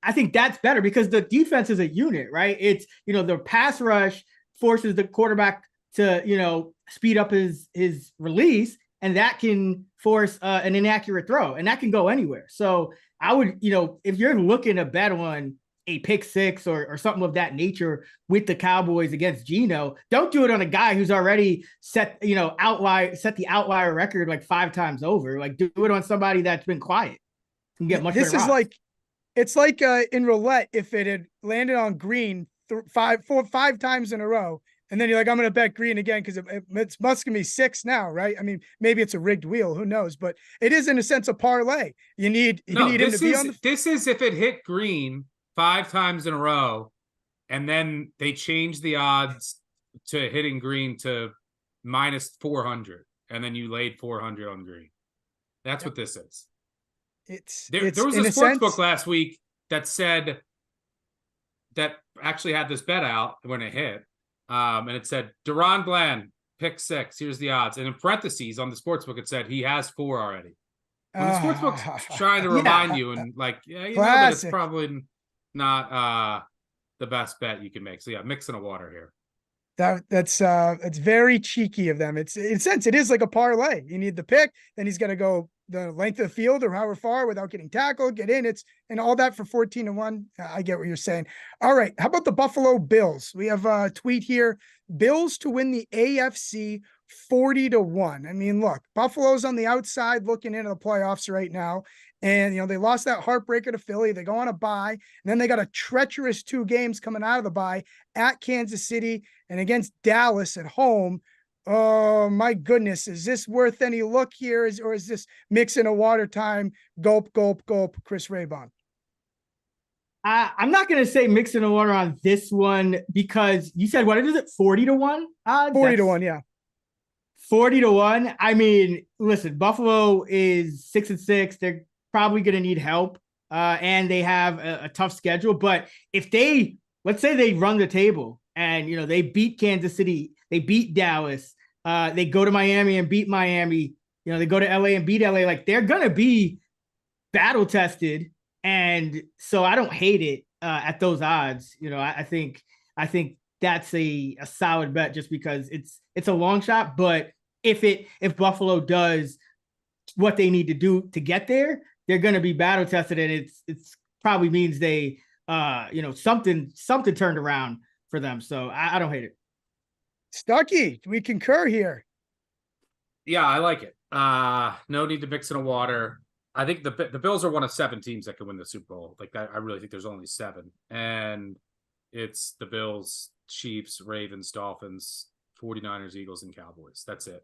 I think that's better because the defense is a unit, right? It's, the pass rush forces the quarterback to, speed up his release, and that can force an inaccurate throw, and that can go anywhere. So I would, if you're looking to bet on a pick six or something of that nature with the Cowboys against Gino, don't do it on a guy who's already set the outlier record like 5 times over. Like do it on somebody that's been quiet. You can get much better odds. Like, it's like in roulette, if it had landed on green 5 times in a row, and then you're like, I'm going to bet green again because it's must be 6 now, right? I mean, maybe it's a rigged wheel, who knows? But it is in a sense a parlay. You need him to be on the. This is if it hit green 5 times in a row, and then they change the odds to hitting green to minus 400, and then you laid 400 on green. That's what this is. There was a sports book last week that said that actually had this bet out when it hit, and it said Deron Bland pick 6. Here's the odds, and in parentheses on the sports book it said he has 4 already. When the sportsbook's trying to remind you and like, yeah, you know that it's Classic. probably not the best bet you can make. So yeah, mixing a water here. That's very cheeky of them. It's in a sense, it is like a parlay. You need the pick, then he's gonna go the length of the field or however far without getting tackled, get in. It's and all that for 14-1. I get what you're saying. All right. How about the Buffalo Bills? We have a tweet here. Bills to win the AFC 40-1. I mean, look, Buffalo's on the outside looking into the playoffs right now. And, you know, they lost that heartbreaker to Philly. They go on a bye. And then they got a treacherous 2 games coming out of the bye at Kansas City and against Dallas at home. Oh, my goodness. Is this worth any look here? Or is this mixing a water time? Gulp, gulp, gulp, Chris Raybon. I'm not going to say mixing the water on this one because you said, what is it? 40-1? 40-1. Yeah. 40-1. I mean, listen, Buffalo is 6-6. They're probably going to need help. And they have a tough schedule, but if let's say they run the table and, you know, they beat Kansas City, they beat Dallas, they go to Miami and beat Miami, you know, they go to LA and beat LA, like they're going to be battle tested. And so I don't hate it at those odds. You know, I think that's a solid bet just because it's a long shot. But if Buffalo does what they need to do to get there, they're going to be battle tested, and it's probably means they you know, something turned around for them. So I don't hate it. Stuckey, we concur here. Yeah, I like it. No need to mix in a water. I think the Bills are one of 7 teams that can win the Super Bowl. Like I really think there's only 7, and it's the Bills, Chiefs, Ravens, Dolphins, 49ers, Eagles, and Cowboys. That's it.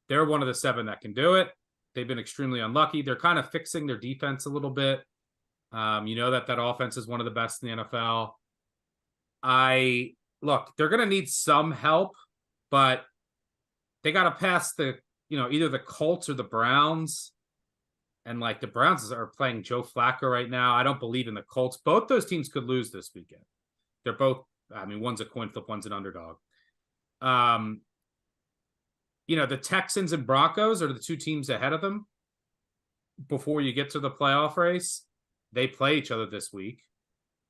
They're one of the 7 that can do it. They've been extremely unlucky. They're kind of fixing their defense a little bit. You know that offense is one of the best in the NFL. Look, they're going to need some help, but they got to pass either the Colts or the Browns. And like the Browns are playing Joe Flacco right now. I don't believe in the Colts. Both those teams could lose this weekend. They're both, I mean, one's a coin flip, one's an underdog. You know, the Texans and Broncos are the 2 teams ahead of them before you get to the playoff race. They play each other this week.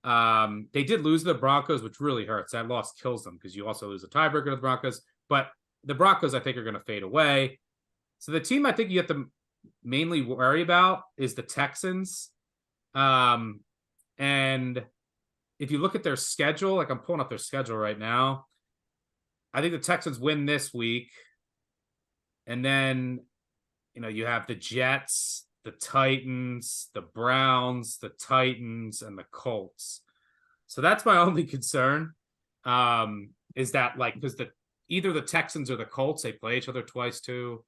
They did lose the Broncos, which really hurts. That loss kills them because you also lose a tiebreaker to the Broncos. But the Broncos, I think, are going to fade away. So the team I think you have to mainly worry about is the Texans. And if you look at their schedule, like I'm pulling up their schedule right now, I think the Texans win this week. And then, you know, you have the Jets, the Titans, the Browns, the Titans, and the Colts. So that's my only concern, is that like, because either the Texans or the Colts, they play each other twice too.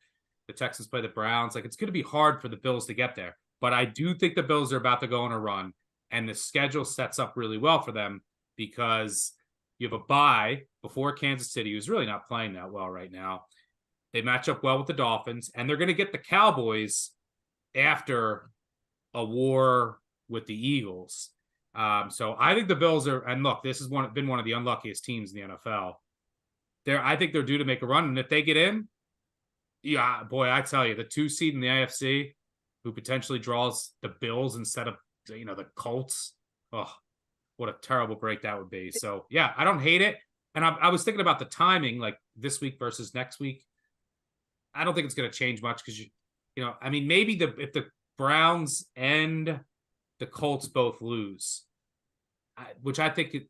The Texans play the Browns. Like, it's going to be hard for the Bills to get there. But I do think the Bills are about to go on a run, and the schedule sets up really well for them because you have a bye before Kansas City, who's really not playing that well right now. They match up well with the Dolphins, and they're going to get the Cowboys after a war with the Eagles. So I think the Bills are, and look, this has been one of the unluckiest teams in the NFL. I think they're due to make a run, and if they get in, yeah, boy, I tell you, the 2 seed in the AFC, who potentially draws the Bills instead of, you know, the Colts. Oh, what a terrible break that would be. So yeah, I don't hate it. And I was thinking about the timing, like this week versus next week. I don't think it's going to change much because, you know, I mean, maybe if the Browns and the Colts both lose, which I think it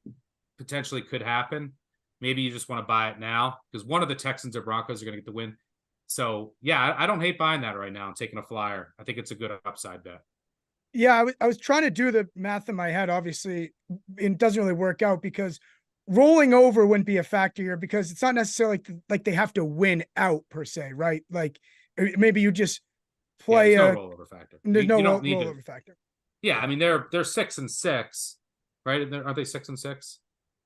potentially could happen, maybe you just want to buy it now because one of the Texans or Broncos are going to get the win. So, yeah, I don't hate buying that right now and taking a flyer. I think it's a good upside bet. Yeah, I was trying to do the math in my head. Obviously, it doesn't really work out because rolling over wouldn't be a factor here because it's not necessarily like they have to win out per se, right? Like maybe you just play no rollover factor. There's no need rollover factor. Yeah, I mean they're 6-6, right? Aren't they 6-6?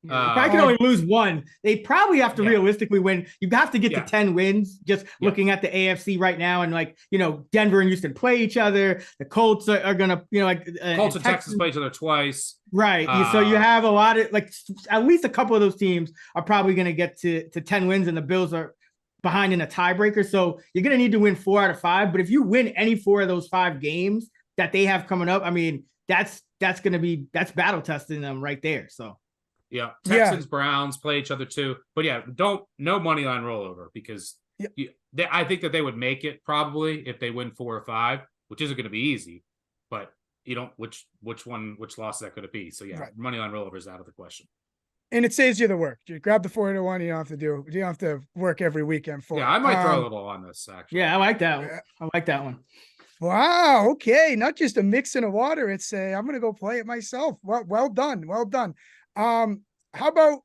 If I can only lose one, they probably have to realistically win. You have to get to 10 wins. Just looking at the AFC right now, and like, you know, Denver and Houston play each other. The Colts are gonna, you know, like Colts and Texans play each other twice. Right. So you have a lot of, like, at least a couple of those teams are probably going to get to 10 wins, and the Bills are behind in a tiebreaker. So you're going to need to win 4 out of 5. But if you win any 4 of those 5 games that they have coming up, I mean, that's battle testing them right there. So yeah, Texans, Browns play each other too. But yeah, no money line rollover because I think that they would make it probably if they win 4 or 5, which isn't going to be easy. But you don't which loss that could it be? So yeah, money line rollover is out of the question. And it saves you the work. You grab the 4-1. You don't have to work every weekend for it. Yeah, I might throw a little on this actually. Yeah, I like that one. I like that one. Wow. Okay. Not just a mix in a water. It's I'm going to go play it myself. Well done. Well done. How about,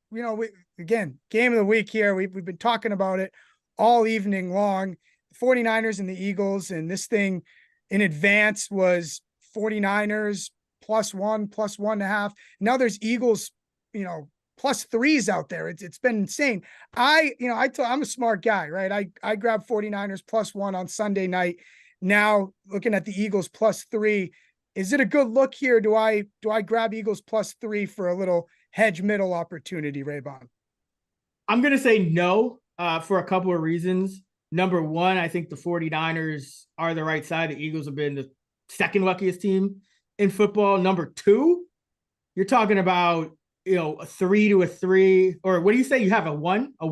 again, game of the week here. We've been talking about it all evening long. 49ers and the Eagles. And this thing in advance was 49ers +1, +1.5. Now there's Eagles, +3s out there. It's been insane. I'm a smart guy, right? I grabbed 49ers +1 on Sunday night. Now looking at the Eagles +3, is it a good look here? Do I grab Eagles +3 for a little hedge middle opportunity, Raybon? I'm going to say no for a couple of reasons. Number one, I think the 49ers are the right side. The Eagles have been the second luckiest team in football. Number two, you're talking about a 3 to a 3, or what do you say? You have a 1? I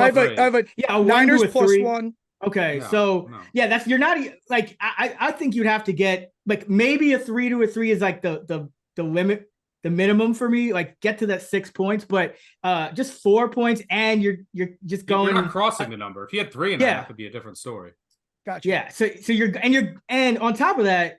have a Niners +1. Okay, no. Yeah, you're not like I think you'd have to get like maybe a 3 to a 3 is like the limit, the minimum for me. Like get to that 6 points, but just 4 points, and you're just going. You're not crossing the number. If you had 3.5, it could be a different story. Gotcha. Yeah, so you're on top of that,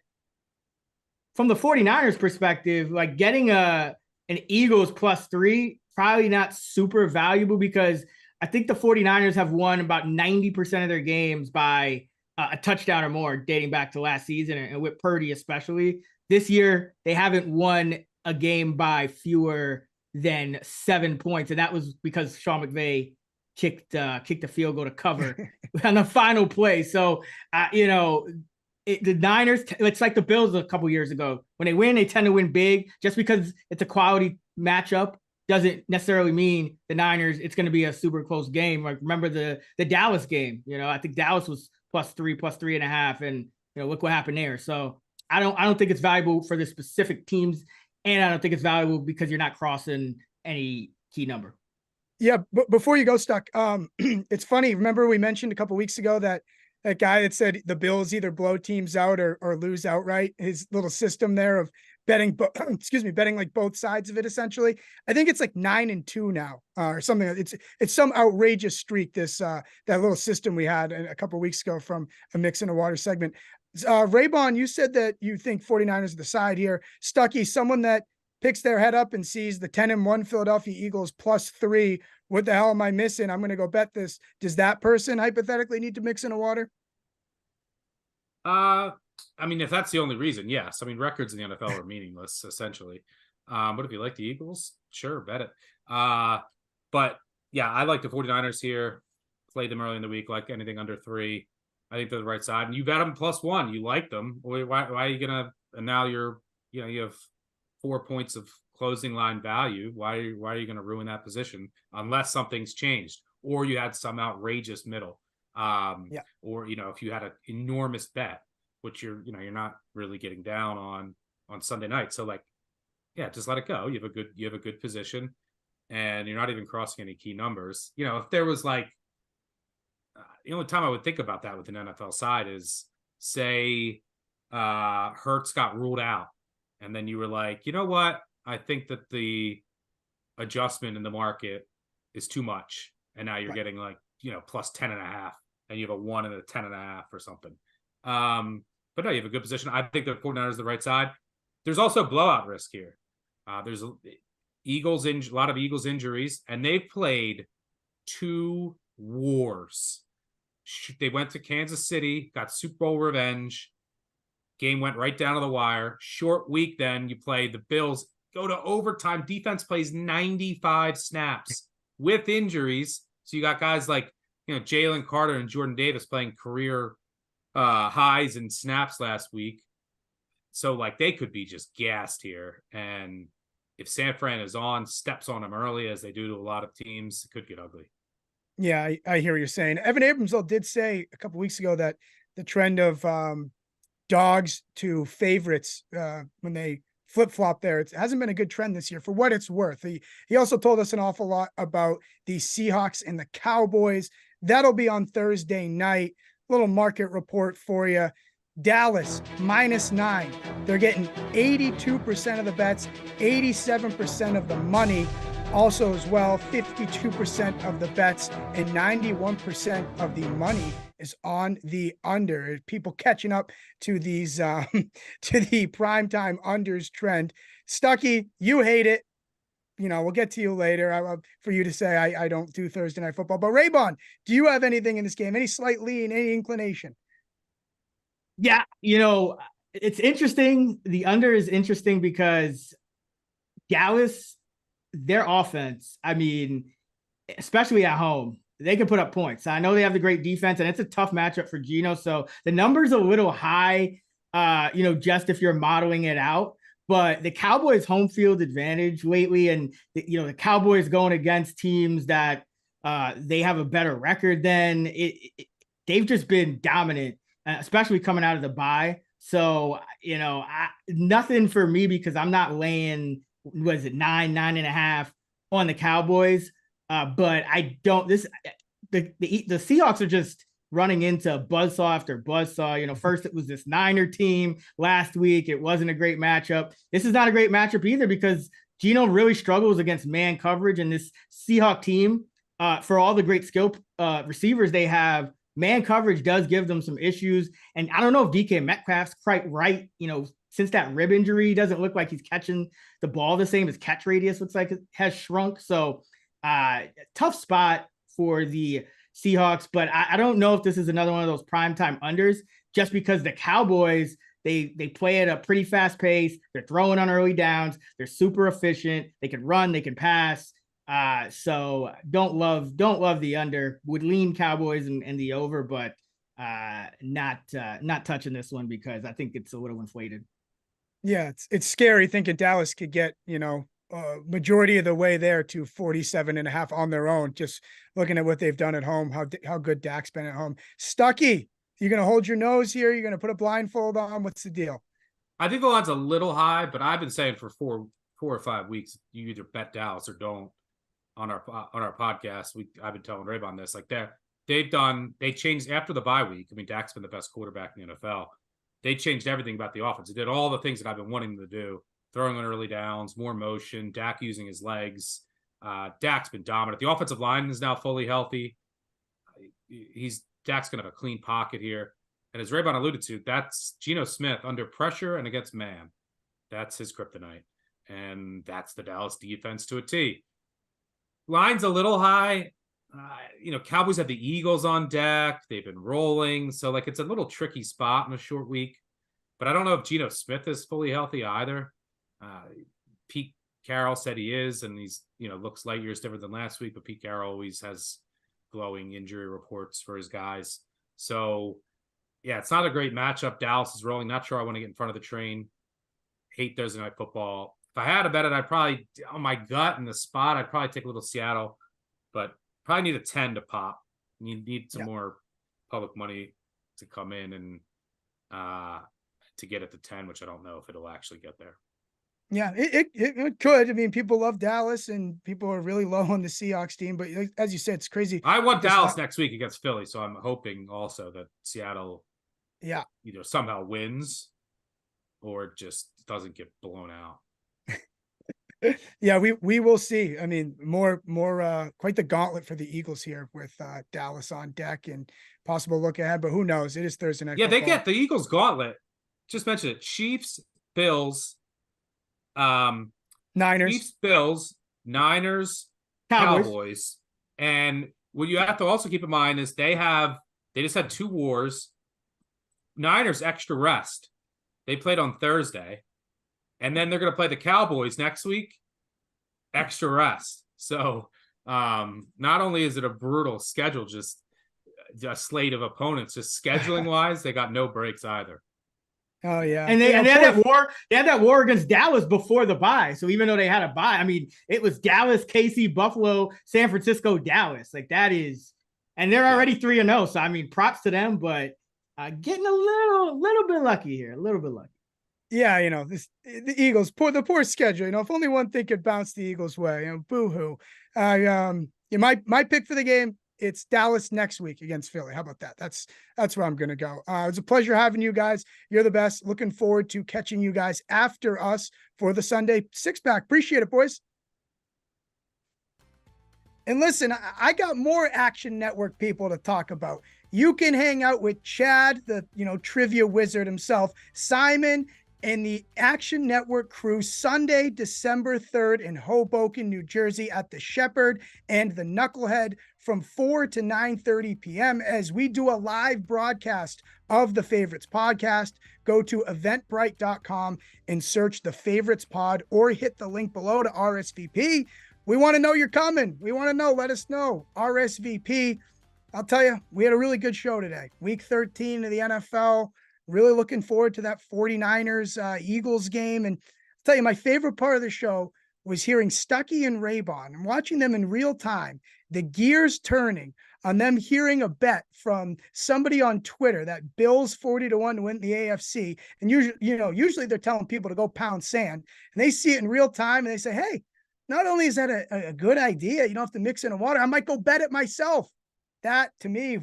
from the 49ers perspective, like getting an Eagles +3 probably not super valuable because I think the 49ers have won about 90% of their games by a touchdown or more dating back to last season, and with Purdy especially. This year, they haven't won a game by fewer than 7 points, and that was because Sean McVay kicked a field goal to cover on the final play. So, the Niners, it's like the Bills a couple years ago. When they win, they tend to win big. Just because it's a quality matchup doesn't necessarily mean the Niners, it's going to be a super close game. Like remember the Dallas game, I think Dallas was +3, +3.5, and look what happened there. So I don't think it's valuable for the specific teams, and I don't think it's valuable because you're not crossing any key number. Yeah, but before you go, Stuck, it's funny. Remember we mentioned a couple weeks ago that guy that said the Bills either blow teams out or lose outright, his little system there of betting, betting like both sides of it, essentially. I think it's like 9-2 now or something. It's some outrageous streak, this that little system we had a couple weeks ago from a Mix in a Water segment. Raybon, you said that you think 49ers are the side here. Stuckey, someone that picks their head up and sees the 10-1 Philadelphia Eagles +3. What the hell am I missing? I'm going to go bet this. Does that person hypothetically need to mix in a water? I mean, if that's the only reason, yes. I mean, records in the NFL are meaningless, essentially. But if you like the Eagles, sure, bet it. But yeah, I like the 49ers here. Played them early in the week, like anything under 3. I think they're the right side. And you bet them +1. You like them. Why are you going to, and now you have 4 points of closing line value. Why are you going to ruin that position unless something's changed or you had some outrageous middle? Or if you had an enormous bet, which you're not really getting down on Sunday night. So just let it go. You have a good position, and you're not even crossing any key numbers. If there was the only time I would think about that with an NFL side is say Hurts got ruled out, and then you were like, you know what? I think that the adjustment in the market is too much, and now you're getting +10.5. And you have a 1 and a 10.5 or something. But no, you have a good position. I think the 49ers are the right side. There's also blowout risk here. There's a lot of Eagles injuries, and they've played 2 wars. They went to Kansas City, got Super Bowl revenge. Game went right down to the wire. Short week, then you play the Bills, go to overtime. Defense plays 95 snaps with injuries. So you got guys like Jalen Carter and Jordan Davis playing career highs and snaps last week. So they could be just gassed here. And if San Fran steps on them early, as they do to a lot of teams, it could get ugly. Yeah, I hear what you're saying. Evan Abrams though did say a couple weeks ago that the trend of dogs to favorites when they flip-flop there, it hasn't been a good trend this year for what it's worth. He also told us an awful lot about the Seahawks and the Cowboys. That'll be on Thursday night. Little market report for you. Dallas -9. They're getting 82% of the bets, 87% of the money. Also as well, 52% of the bets and 91% of the money is on the under. People catching up to these to the primetime unders trend. Stuckey, you hate it. You know, we'll get to you later for you to say I don't do Thursday night football. But Raybon, do you have anything in this game? Any slight lean, any inclination? Yeah, it's interesting. The under is interesting because Dallas, their offense, I mean, especially at home, they can put up points. I know they have the great defense, and it's a tough matchup for Geno. So the number's a little high, just if you're modeling it out. But the Cowboys' home field advantage lately, and the Cowboys going against teams that they have a better record than, they've just been dominant, especially coming out of the bye. So, nothing for me because I'm not laying, was it 9.5 on the Cowboys? But I don't. The Seahawks are just running into buzzsaw after buzzsaw. First it was this Niner team. Last week it wasn't a great matchup. This is not a great matchup either because Geno really struggles against man coverage, and this Seahawk team, for all the great skill receivers they have, man coverage does give them some issues. And I don't know if DK Metcalf's quite right. Since that rib injury, he doesn't look like he's catching the ball the same. His catch radius looks like it has shrunk. So tough spot for the Seahawks, but I don't know if this is another one of those primetime unders just because the Cowboys, they play at a pretty fast pace. They're throwing on early downs. They're super efficient. They can run, they can pass. So don't love the under. Would lean Cowboys and the over, but not touching this one because I think it's a little inflated. Yeah, it's scary thinking Dallas could get, majority of the way there to 47.5 on their own. Just looking at what they've done at home, how good Dak's been at home. Stuckey, you're going to hold your nose here. You're going to put a blindfold on. What's the deal? I think the line's a little high, but I've been saying for four or 5 weeks, you either bet Dallas or don't. On our podcast, I've been telling Raybon this, like they changed after the bye week. I mean, Dak's been the best quarterback in the NFL. They changed everything about the offense. They did all the things that I've been wanting them to do. Throwing on early downs, more motion, Dak using his legs. Dak's been dominant. The offensive line is now fully healthy. Dak's going to have a clean pocket here. And as Raybon alluded to, that's Geno Smith under pressure and against man. That's his kryptonite. And that's the Dallas defense to a T. Line's a little high. Cowboys have the Eagles on deck. They've been rolling. So, it's a little tricky spot in a short week. But I don't know if Geno Smith is fully healthy either. Pete Carroll said he is, and he's, looks light years different than last week, but Pete Carroll always has glowing injury reports for his guys. So, yeah, it's not a great matchup. Dallas is rolling. Not sure I want to get in front of the train. Hate Thursday night football. If I had to bet it, I'd probably, on my gut in the spot, I'd probably take a little Seattle, but probably need a 10 to pop. You need some more public money to come in and to get it to 10, which I don't know if it'll actually get there. Yeah, it could. I mean, people love Dallas and people are really low on the Seahawks team, but as you said, it's crazy. I want Dallas next week against Philly, so I'm hoping also that Seattle either somehow wins or just doesn't get blown out. Yeah, we will see. I mean, more quite the gauntlet for the Eagles here with Dallas on deck and possible look ahead, but who knows? It is Thursday night. Yeah, football. They get the Eagles gauntlet. Just mention it. Chiefs, Bills, Niners, Chiefs, Bills, Niners, Cowboys. And what you have to also keep in mind is they just had 2 wars. Niners extra rest. They played on Thursday. And then they're going to play the Cowboys next week, extra rest. So not only is it a brutal schedule, just a slate of opponents, just scheduling wise, they got no breaks either. Oh yeah. And they had that war against Dallas before the bye. So even though they had a bye, I mean, it was Dallas, KC, Buffalo, San Francisco, Dallas. Like that is, and they're already 3-0. So I mean, props to them, but getting a little bit lucky here, a little bit lucky. Yeah, the Eagles, the poor schedule. If only one thing could bounce the Eagles' way. Boo-hoo. My pick for the game, it's Dallas next week against Philly. How about that? That's where I'm going to go. It was a pleasure having you guys. You're the best. Looking forward to catching you guys after us for the Sunday six-pack. Appreciate it, boys. And listen, I got more Action Network people to talk about. You can hang out with Chad, the trivia wizard himself, Simon, and the Action Network crew Sunday, December 3rd in Hoboken, New Jersey at the Shepherd and the Knucklehead from 4 to 9:30 p.m. as we do a live broadcast of the Favorites podcast. Go to eventbrite.com and search the Favorites pod or hit the link below to RSVP. We want to know you're coming. We want to know. Let us know. RSVP. I'll tell you, we had a really good show today. Week 13 of the NFL. Really looking forward to that 49ers Eagles game. And I'll tell you, my favorite part of the show was hearing Stuckey and Raybon and watching them in real time, the gears turning on them hearing a bet from somebody on Twitter that Bills 40-1 to win the AFC. And usually they're telling people to go pound sand, and they see it in real time and they say, hey, not only is that a good idea, you don't have to mix it in water, I might go bet it myself. That to me,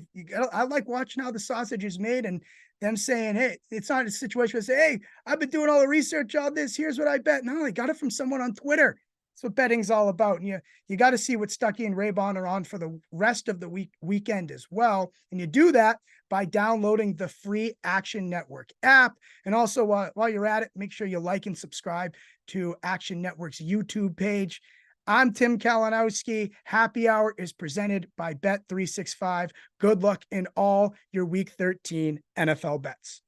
I like watching how the sausage is made and them saying, hey, it's not a situation where they say, hey, I've been doing all the research on this. Here's what I bet. No, they got it from someone on Twitter. That's what betting's all about. And you got to see what Stuckey and Raybon are on for the rest of the weekend as well. And you do that by downloading the free Action Network app. And also while you're at it, make sure you like and subscribe to Action Network's YouTube page. I'm Tim Kalinowski. Happy Hour is presented by Bet365. Good luck in all your Week 13 NFL bets.